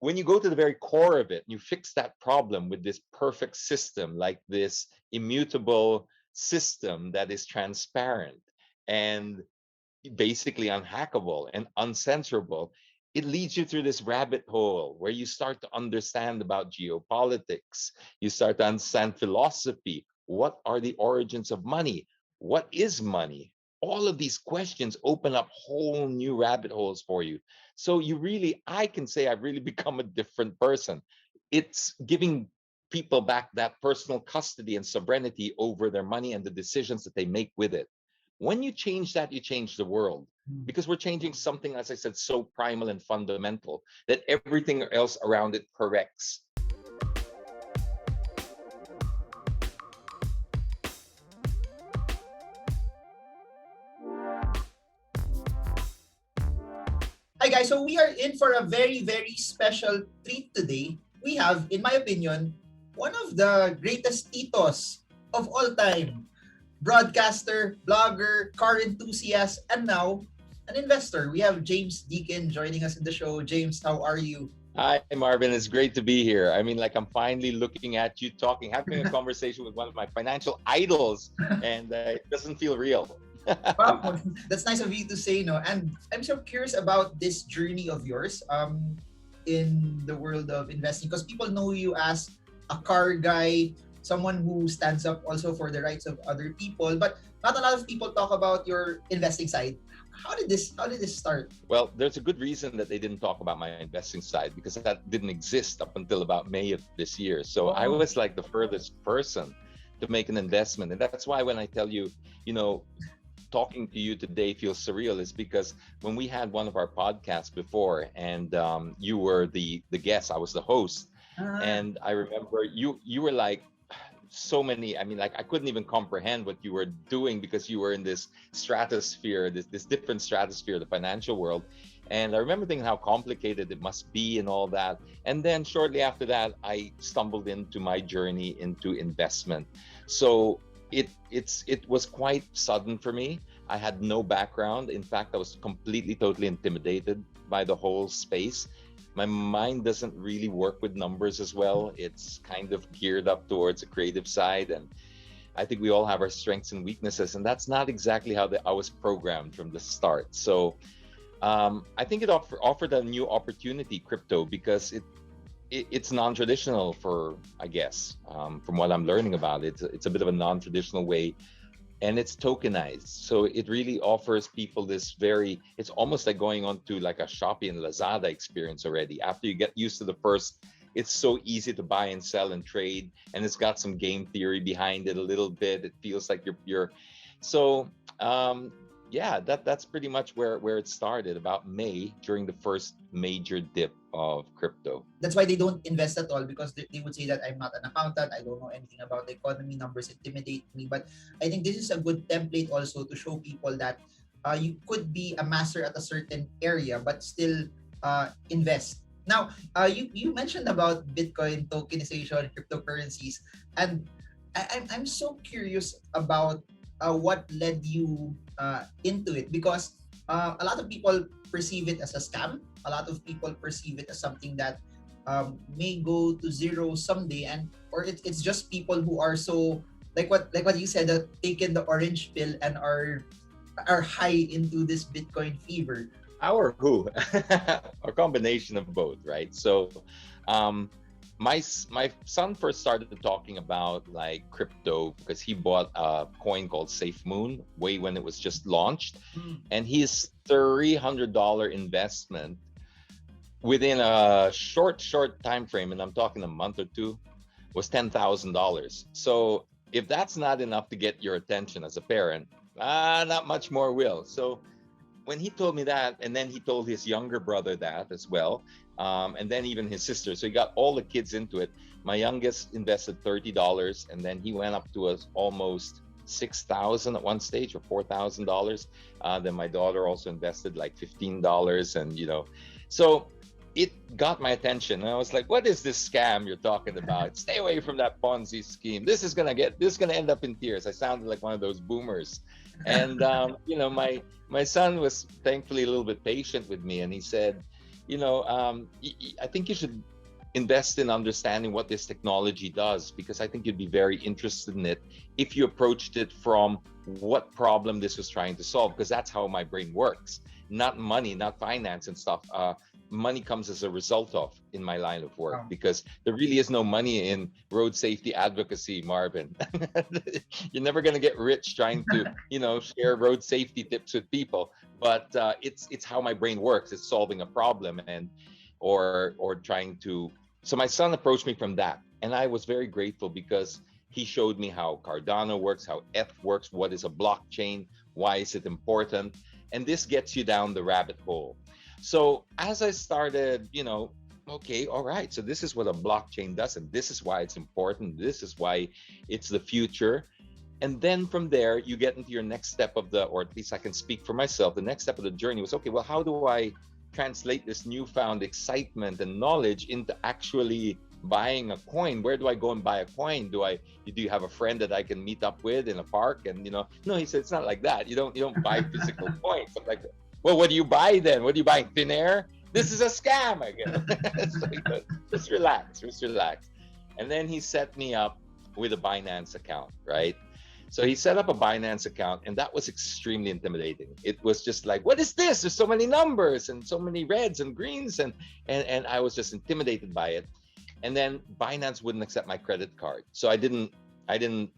when you go to the very core of it, you fix that problem with this perfect system, like this immutable system that is transparent and basically unhackable and uncensorable. It leads you through this rabbit hole where you start to understand about geopolitics. You start to understand philosophy. What are the origins of money? What is money? All of these questions open up whole new rabbit holes for you. So you really, I can say I've really become a different person. It's giving people back that personal custody and sovereignty over their money and the decisions that they make with it. When you change that, you change the world, because we're changing something, as I said, so primal and fundamental that everything else around it corrects. Hi guys, so we are in for a very, very special treat today. We have, in my opinion, one of the greatest titos of all time. Broadcaster, blogger, car enthusiast, and now an investor. We have James Deakin joining us in the show. James, how are you? Hi, Marvin. It's great to be here. I mean, like, I'm finally looking at you talking, having a conversation with one of my financial idols, and it doesn't feel real. Wow, that's nice of you to say, no. And I'm so curious about this journey of yours in the world of investing, because people know you as a car guy, someone who stands up also for the rights of other people, but not a lot of people talk about your investing side. How did this start? Well, there's a good reason that they didn't talk about my investing side, because that didn't exist up until about May of this year. So I Oh. was like the furthest person to make an investment. And that's why when I tell you, you know, talking to you today feels surreal, is because when we had one of our podcasts before, and you were the guest, I was the host, Ah. and I remember you were like, so many, I mean, like, I couldn't even comprehend what you were doing, because you were in this stratosphere, this different stratosphere, the financial world. And I remember thinking how complicated it must be and all that. And then shortly after that, I stumbled into my journey into investment. So it was quite sudden for me. I had no background. In fact, I was completely, totally intimidated by the whole space. My mind doesn't really work with numbers as well. It's kind of geared up towards a creative side, and I think we all have our strengths and weaknesses, and that's not exactly how I was programmed from the start. So I think it offered a new opportunity, crypto, because it's non-traditional, for, I guess, from what I'm learning about it. It's a bit of a non-traditional way, and it's tokenized, so it really offers people this very, it's almost like going on to like a Shopee and Lazada experience already. After you get used to the first, it's so easy to buy and sell and trade, and it's got some game theory behind it a little bit. It feels like you're so yeah, that's pretty much where it started, about May, during the first major dip of crypto. That's why they don't invest at all, because they would say that I'm not an accountant, I don't know anything about the economy, numbers intimidate me. But I think this is a good template also to show people that you could be a master at a certain area but still invest. Now, you mentioned about Bitcoin tokenization, cryptocurrencies, and I'm so curious about what led you into it, because a lot of people perceive it as a scam. A lot of people perceive it as something that may go to zero someday, and or it's just people who are so, like what you said, that taken the orange pill and are high into this Bitcoin fever. Our who? A combination of both, right? So um my son first started talking about like crypto because he bought a coin called Safe Moon way when it was just launched, Mm. and his $300 investment within a short time frame, and I'm talking a month or two, was $10,000. So if that's not enough to get your attention as a parent, not much more will. So when he told me that, and then he told his younger brother that as well, and then even his sister. So he got all the kids into it. My youngest invested $30, and then he went up to almost 6,000 at one stage, or $4,000. Then my daughter also invested like $15, and so it got my attention. And I was like, "What is this scam you're talking about? Stay away from that Ponzi scheme. This is gonna end up in tears." I sounded like one of those boomers, and my son was thankfully a little bit patient with me, and he said, I think you should invest in understanding what this technology does, because I think you'd be very interested in it if you approached it from what problem this was trying to solve, because that's how my brain works. Not money, not finance and stuff. Money comes as a result of in my line of work, Oh. because there really is no money in road safety advocacy, Marvin. You're never going to get rich trying to, share road safety tips with people. But it's how my brain works. It's solving a problem or trying to. So my son approached me from that, and I was very grateful because he showed me how Cardano works, how F works, what is a blockchain, why is it important, and this gets you down the rabbit hole. So as I started, okay, all right, so this is what a blockchain does, and this is why it's important. This is why it's the future. And then from there, you get into your next step or at least I can speak for myself. The next step of the journey was, okay, well, how do I translate this newfound excitement and knowledge into actually buying a coin? Where do I go and buy a coin? Do you have a friend that I can meet up with in a park? And no, he said, it's not like that. You don't buy physical coins. I'm like, well, what do you buy then? What are you buying? Thin air? This is a scam, I guess. So just relax. And then he set me up with a Binance account, right? So he set up a Binance account, and that was extremely intimidating. It was just like, what is this? There's so many numbers and so many reds and greens, and I was just intimidated by it. And then Binance wouldn't accept my credit card, so I didn't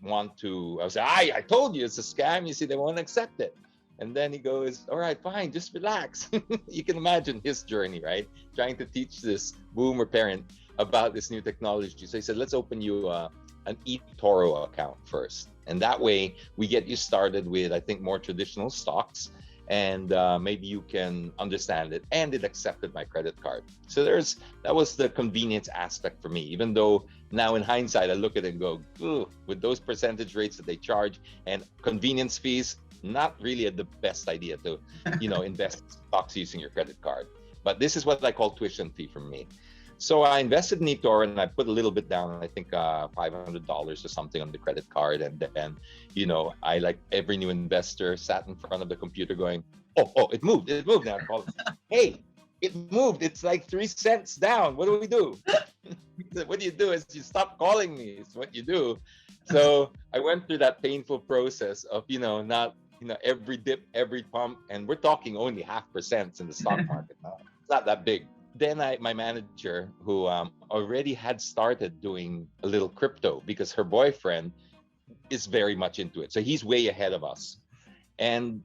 want to. I was like, I told you it's a scam. You see, they won't accept it. And then he goes, all right, fine, just relax. You can imagine his journey, right? Trying to teach this boomer parent about this new technology. So he said, let's open you an eToro account first. And that way we get you started with, I think, more traditional stocks, and maybe you can understand it. And it accepted my credit card. So that was the convenience aspect for me, even though now in hindsight, I look at it and go, ooh, with those percentage rates that they charge and convenience fees, not really the best idea to, invest in stocks using your credit card. But this is what I call tuition fee for me. So I invested in eToro, and I put a little bit down, I think $500 or something on the credit card. And then, I, like every new investor, sat in front of the computer going, oh, it moved now. I called, hey, it moved. It's like 3 cents down. What do we do? What you do is you stop calling me. It's what you do. So I went through that painful process of, not, every dip, every pump. And we're talking only 0.5% in the stock market now. It's not that big. Then my manager, who already had started doing a little crypto because her boyfriend is very much into it. So he's way ahead of us. And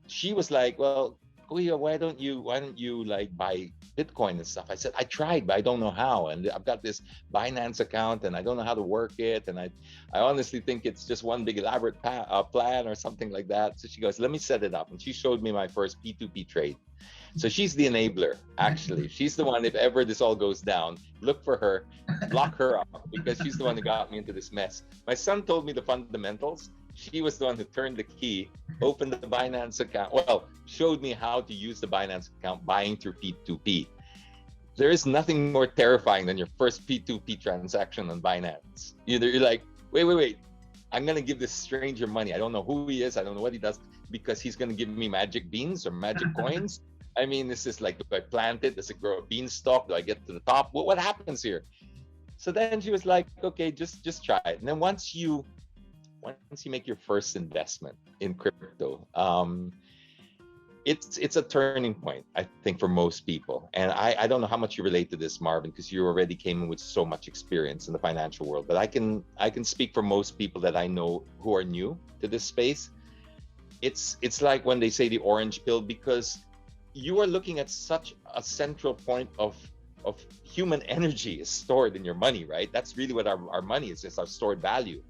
she was like, well, Kuya, why don't you like buy Bitcoin and stuff? I said, I tried, but I don't know how. And I've got this Binance account and I don't know how to work it. And I honestly think it's just one big elaborate plan or something like that. So she goes, let me set it up. And she showed me my first P2P trade. So she's the enabler, actually. She's the one, if ever this all goes down, look for her, block her up, because she's the one who got me into this mess. My son told me the fundamentals. She was the one who turned the key, opened the Binance account, showed me how to use the Binance account buying through P2P. There is nothing more terrifying than your first P2P transaction on Binance. You're like, wait, I'm going to give this stranger money. I don't know who he is. I don't know what he does, because he's going to give me magic beans or magic coins. I mean, this is like, do I plant it? Does it grow a beanstalk? Do I get to the top? What happens here? So then she was like, okay, just try it. And then once you make your first investment in crypto, it's a turning point, I think, for most people. And I don't know how much you relate to this, Marvin, because you already came in with so much experience in the financial world. But I can speak for most people that I know who are new to this space. It's like when they say the orange pill, because you are looking at such a central point of human energy is stored in your money, right? That's really what our money is. It's our stored value.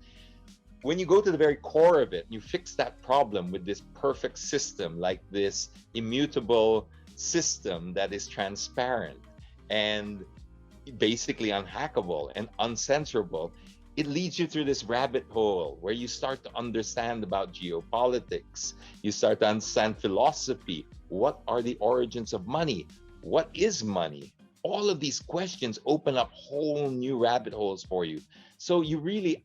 When you go to the very core of it, you fix that problem with this perfect system, like this immutable system that is transparent and basically unhackable and uncensorable. It leads you through this rabbit hole where you start to understand about geopolitics. You start to understand philosophy. What are the origins of money? What is money? All of these questions open up whole new rabbit holes for you. So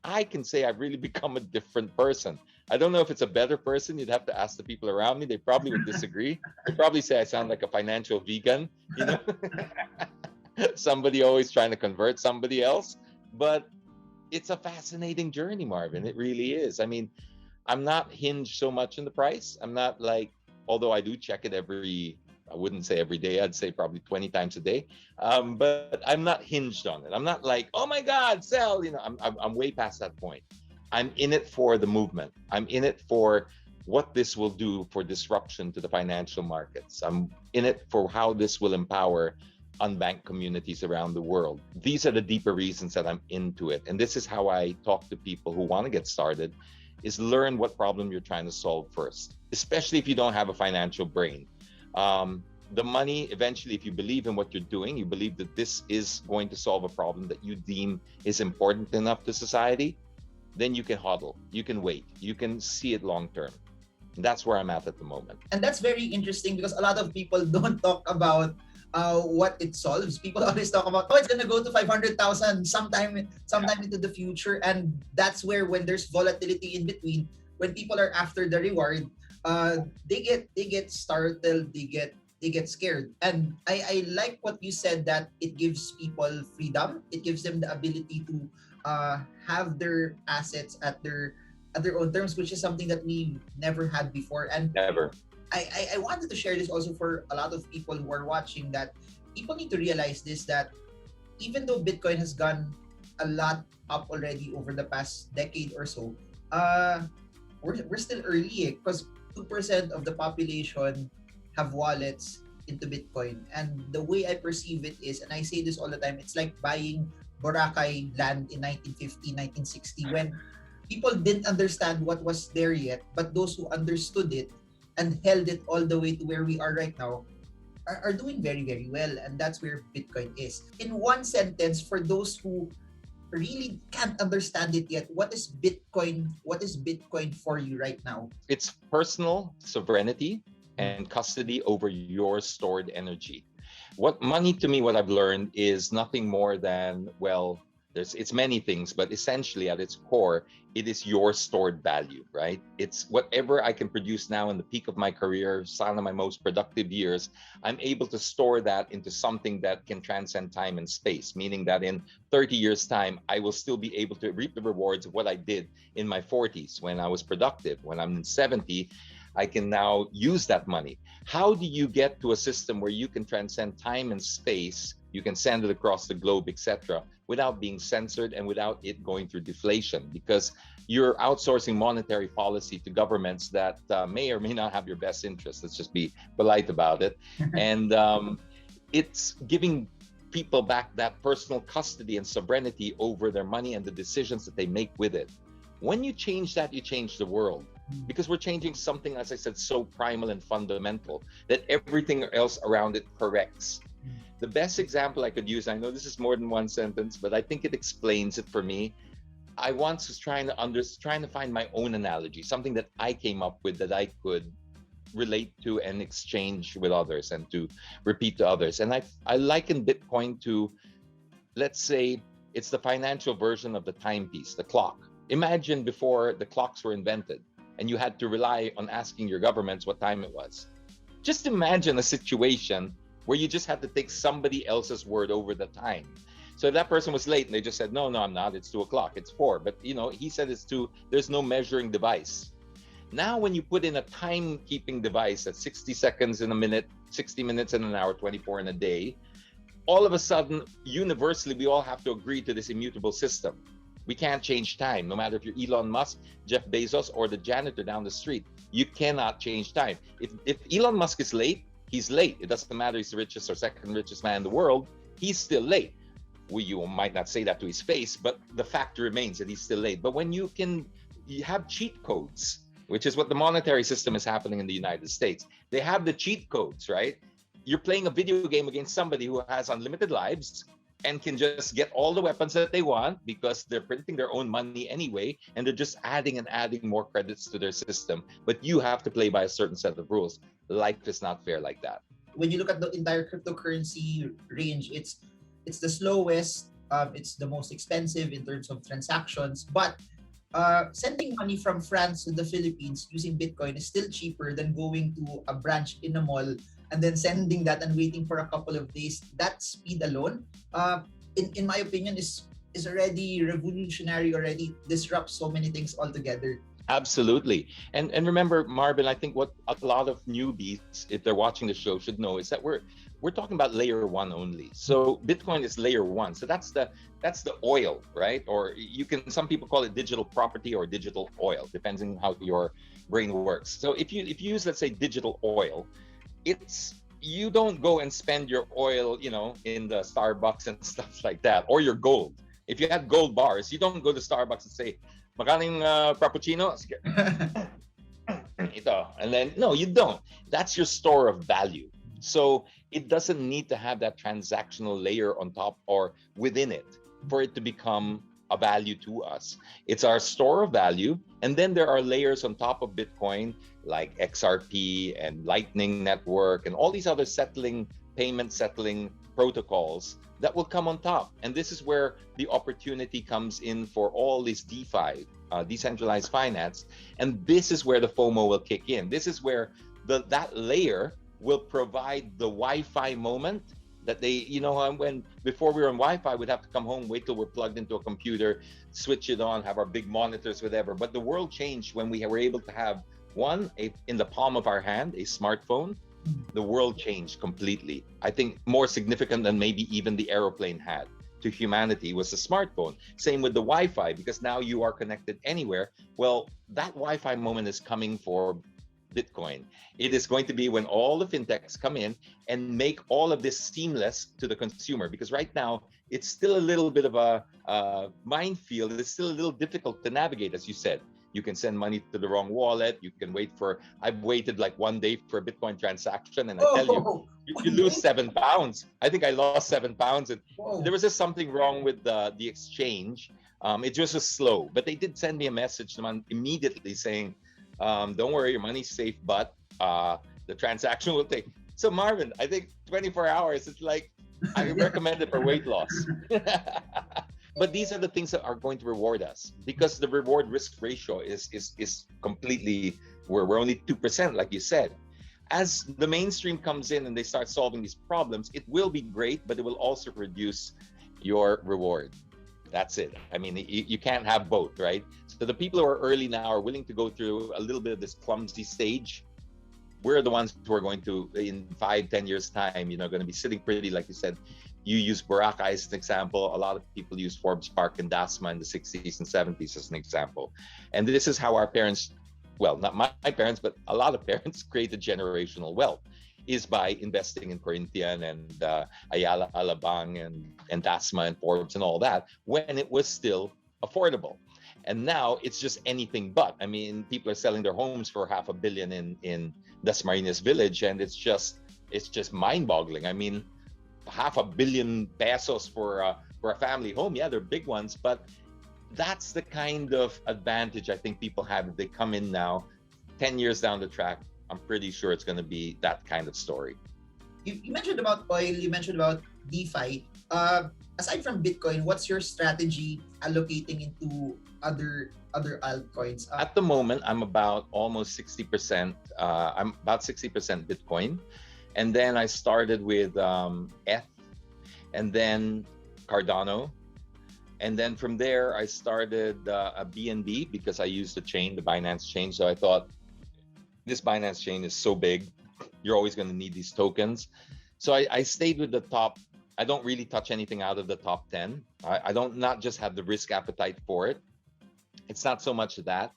I can say I've really become a different person. I don't know if it's a better person. You'd have to ask the people around me. They probably would disagree. They probably say I sound like a financial vegan, you know, somebody always trying to convert somebody else. But it's a fascinating journey, Marvin. It really is. I mean, I'm not hinged so much in the price. I'm not like, although I do check it I wouldn't say every day. I'd say probably 20 times a day. But I'm not hinged on it. I'm not like, oh my God, sell. You know, I'm way past that point. I'm in it for the movement. I'm in it for what this will do for disruption to the financial markets. I'm in it for how this will empower unbanked communities around the world. These are the deeper reasons that I'm into it. And this is how I talk to people who want to get started, is learn what problem you're trying to solve first, especially if you don't have a financial brain. The money, eventually, if you believe in what you're doing, you believe that this is going to solve a problem that you deem is important enough to society, then you can hodl, you can wait, you can see it long term. That's where I'm at the moment. And that's very interesting because a lot of people don't talk about what it solves. People always talk about, oh, it's gonna go to 500,000 sometime into the future, and that's where, when there's volatility in between, when people are after the reward, they get startled, they get scared. And I like what you said, that it gives people freedom. It gives them the ability to have their assets at their own terms, which is something that we never had before. And Never. I wanted to share this also for a lot of people who are watching, that people need to realize this, that even though Bitcoin has gone a lot up already over the past decade or so, we're still early, because 2% of the population have wallets into Bitcoin. And the way I perceive it is, and I say this all the time, it's like buying Boracay land in 1950, 1960, when people didn't understand what was there yet, but those who understood it and held it all the way to where we are right now are doing very, very well. And that's where Bitcoin is. In one sentence, for those who really can't understand it yet, what is Bitcoin? What is Bitcoin for you right now? It's personal sovereignty and custody over your stored energy. What money, to me, what I've learned is nothing more than, well, it's many things, but essentially at its core, it is your stored value, right? It's whatever I can produce now in the peak of my career, some of my most productive years, I'm able to store that into something that can transcend time and space, meaning that in 30 years' time, I will still be able to reap the rewards of what I did in my 40s when I was productive. When I'm 70, I can now use that money. How do you get to a system where you can transcend time and space, you can send it across the globe, etc., without being censored and without it going through deflation? Because you're outsourcing monetary policy to governments that may or may not have your best interest. Let's just be polite about it. And it's giving people back that personal custody and sovereignty over their money and the decisions that they make with it. When you change that, you change the world. Because we're changing something, as I said, so primal and fundamental that everything else around it corrects. The best example I could use, I know this is more than one sentence, but I think it explains it for me. I once was trying to find my own analogy, something that I came up with that I could relate to and exchange with others and to repeat to others. And I liken Bitcoin to, let's say, it's the financial version of the timepiece, the clock. Imagine before the clocks were invented and you had to rely on asking your governments what time it was. Just imagine a situation where you just had to take somebody else's word over the time. So if that person was late and they just said, no, I'm not, it's 2 o'clock, it's 4. But he said it's 2, there's no measuring device. Now, when you put in a timekeeping device at 60 seconds in a minute, 60 minutes in an hour, 24 in a day, all of a sudden, universally, we all have to agree to this immutable system. We can't change time, no matter if you're Elon Musk, Jeff Bezos, or the janitor down the street. You cannot change time. If Elon Musk is late, he's late. It doesn't matter if he's the richest or second richest man in the world, he's still late. You might not say that to his face, but the fact remains that he's still late. But when you have cheat codes, which is what the monetary system is happening in the United States. They have the cheat codes, right? You're playing a video game against somebody who has unlimited lives and can just get all the weapons that they want because they're printing their own money anyway, and they're just adding and adding more credits to their system. But you have to play by a certain set of rules. Life is not fair like that. When you look at the entire cryptocurrency range, it's the slowest, it's the most expensive in terms of transactions, but sending money from France to the Philippines using Bitcoin is still cheaper than going to a branch in a mall and then sending that and waiting for a couple of days. That speed alone, in my opinion, is already revolutionary, already disrupts so many things altogether. Absolutely. And remember, Marvin, I think what a lot of newbies, if they're watching the show, should know is that we're talking about layer one only. So Bitcoin is layer one. So that's the oil, right? Or you can, some people call it digital property or digital oil, depends on how your brain works. So if you use, let's say, digital oil, it's, you don't go and spend your oil, in the Starbucks and stuff like that, or your gold. If you had gold bars, you don't go to Starbucks and say, "Makaning frappuccino?" Sige. Ito. And then, no, you don't. That's your store of value. So it doesn't need to have that transactional layer on top or within it for it to become a value to us. It's our store of value. And then there are layers on top of Bitcoin like XRP and Lightning Network and all these other payment settling protocols that will come on top. And this is where the opportunity comes in for all this DeFi, decentralized finance. And this is where the FOMO will kick in. This is where that layer will provide the Wi-Fi moment that they, when before we were on Wi-Fi, we'd have to come home, wait till we're plugged into a computer, switch it on, have our big monitors, whatever. But the world changed when we were able to have in the palm of our hand, a smartphone. The world changed completely. I think more significant than maybe even the aeroplane had to humanity was the smartphone. Same with the Wi-Fi, because now you are connected anywhere. Well, that Wi-Fi moment is coming for Bitcoin. It is going to be when all the fintechs come in and make all of this seamless to the consumer, because right now it's still a little bit of a minefield. It's still a little difficult to navigate, as you said. You can send money to the wrong wallet. You can I've waited like 1 day for a Bitcoin transaction, and I tell you lose £7. I think I lost £7, and there was just something wrong with the exchange. It just was slow, but they did send me a message immediately saying, "Don't worry, your money's safe, but the transaction will take." So Marvin, I think 24 hours. It's like I recommend it for weight loss. But these are the things that are going to reward us, because the reward risk ratio is completely, we're only 2%, like you said. As the mainstream comes in and they start solving these problems, it will be great, but it will also reduce your reward. That's it. I mean, you can't have both, right? So the people who are early now are willing to go through a little bit of this clumsy stage. We're the ones who are going to, in 5-10 years time, going to be sitting pretty, like you said. You use Boracay as an example. A lot of people use Forbes Park and Dasma in the 60s and 70s as an example. And this is how our parents, well, not my parents, but a lot of parents created generational wealth, is by investing in Corinthian and Ayala Alabang and Dasma and Forbes and all that when it was still affordable. And now it's just anything but. I mean, people are selling their homes for $500 million in Dasmariñas Village, and it's just mind-boggling. I mean, $500 million pesos for a family home. Yeah, they're big ones, but that's the kind of advantage I think people have if they come in now. 10 years down the track, I'm pretty sure it's going to be that kind of story. You mentioned about oil, you mentioned about DeFi. Aside from Bitcoin, what's your strategy allocating into other altcoins? At the moment, I'm about almost 60%. I'm about 60% Bitcoin. And then I started with ETH, and then Cardano. And then from there, I started a BNB because I used the Binance chain. So I thought, this Binance chain is so big, you're always going to need these tokens. So I stayed with the top. I don't really touch anything out of the top 10. I don't not just have the risk appetite for it. It's not so much that.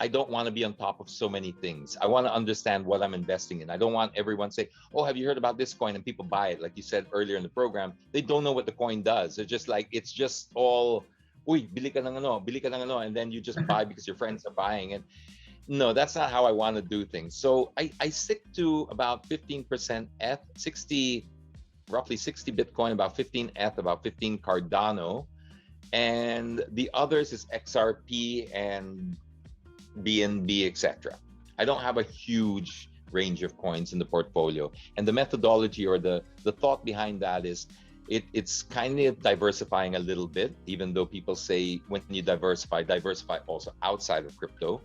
I don't want to be on top of so many things. I want to understand what I'm investing in. I don't want everyone to say, "Oh, have you heard about this coin?" and people buy it. Like you said earlier in the program, they don't know what the coin does. They're just like, it's just all, "Uy, bili ka ng ano," and then you just buy because your friends are buying it. No, that's not how I want to do things. So I stick to about 15% ETH, roughly 60 Bitcoin, about 15 ETH, about 15 Cardano, and the others is XRP and BNB, etc. I don't have a huge range of coins in the portfolio, and the methodology or the thought behind that is It's kind of diversifying a little bit, even though people say when you diversify also outside of crypto.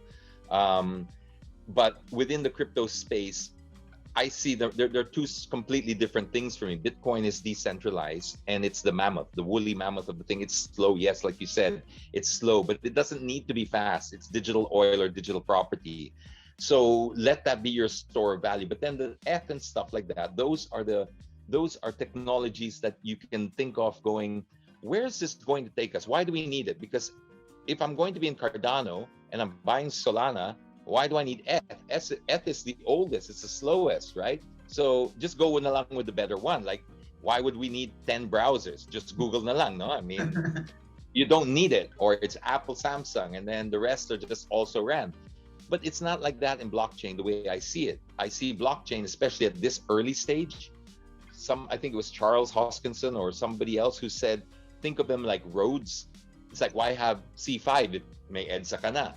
But within the crypto space, I see there are two completely different things for me. Bitcoin is decentralized, and it's the mammoth, the woolly mammoth of the thing. It's slow, yes, like you said, it's slow, but it doesn't need to be fast. It's digital oil or digital property. So let that be your store of value. But then the F and stuff like that, those are technologies that you can think of going, where is this going to take us? Why do we need it? Because if I'm going to be in Cardano and I'm buying Solana, why do I need F? F is the oldest, it's the slowest, right? So just go along with the better one. Like, why would we need 10 browsers? Just Google na lang, no? I mean, you don't need it. Or it's Apple, Samsung, and then the rest are just also ran. But it's not like that in blockchain, the way I see it. I see blockchain, especially at this early stage, I think it was Charles Hoskinson or somebody else who said, think of them like roads. It's like, why have C5 if may EDSA ka na?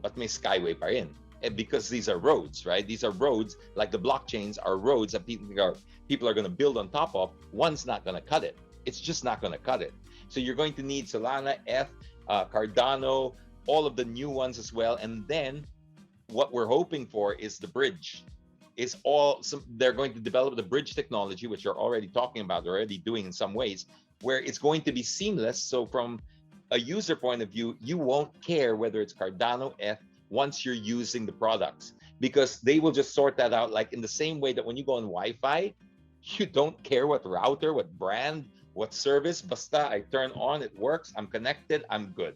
But may Skyway pa rin. Because these are roads, right? These are roads, like the blockchains are roads that people are going to build on top of. One's not going to cut it. It's just not going to cut it. So you're going to need Solana, F, Cardano, all of the new ones as well. And then what we're hoping for is the bridge. They're going to develop the bridge technology, which you're already talking about, already doing in some ways, where it's going to be seamless. So from a user point of view, you won't care whether it's Cardano, F, once you're using the products, because they will just sort that out. Like in the same way that when you go on Wi-Fi, you don't care what router, what brand, what service, basta I turn on, it works, I'm connected, I'm good.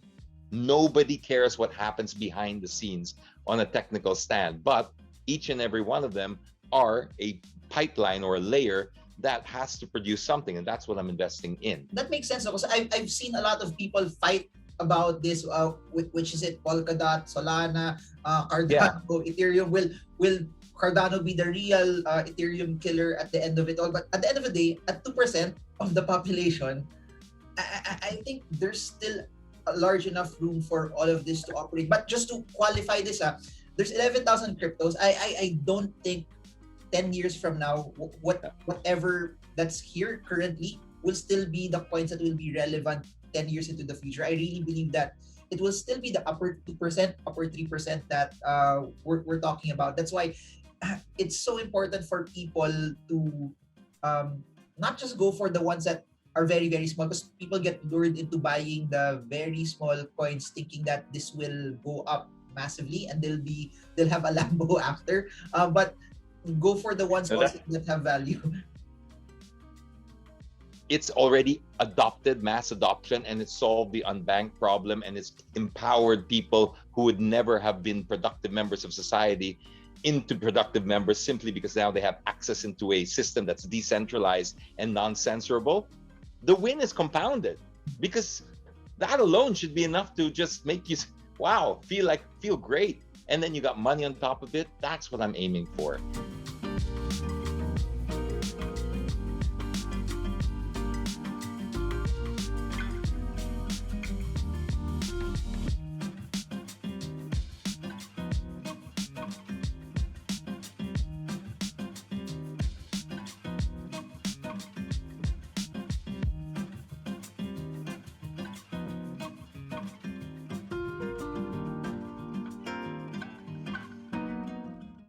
Nobody cares what happens behind the scenes on a technical stand, but each and every one of them are a pipeline or a layer that has to produce something, and that's what I'm investing in. That makes sense because I've seen a lot of people fight about this, which is it, Polkadot, Solana, Cardano, Ethereum. Will Cardano be the real Ethereum killer at the end of it all? But at the end of the day, at 2% of the population, I think there's still a large enough room for all of this to operate. But just to qualify this, there's 11,000 cryptos. I don't think 10 years from now, whatever that's here currently will still be the coins that will be relevant 10 years into the future. I really believe that it will still be the upper 2%, upper 3% that we're talking about. That's why it's so important for people to not just go for the ones that are very, very small, because people get lured into buying the very small coins thinking that this will go up massively and they'll have a Lambo after. But go for the ones also that have value. It's already adopted, mass adoption, and it's solved the unbanked problem, and it's empowered people who would never have been productive members of society into productive members simply because now they have access into a system that's decentralized and non-censorable. The win is compounded, because that alone should be enough to just make you, wow, feel great. And then you got money on top of it. That's what I'm aiming for.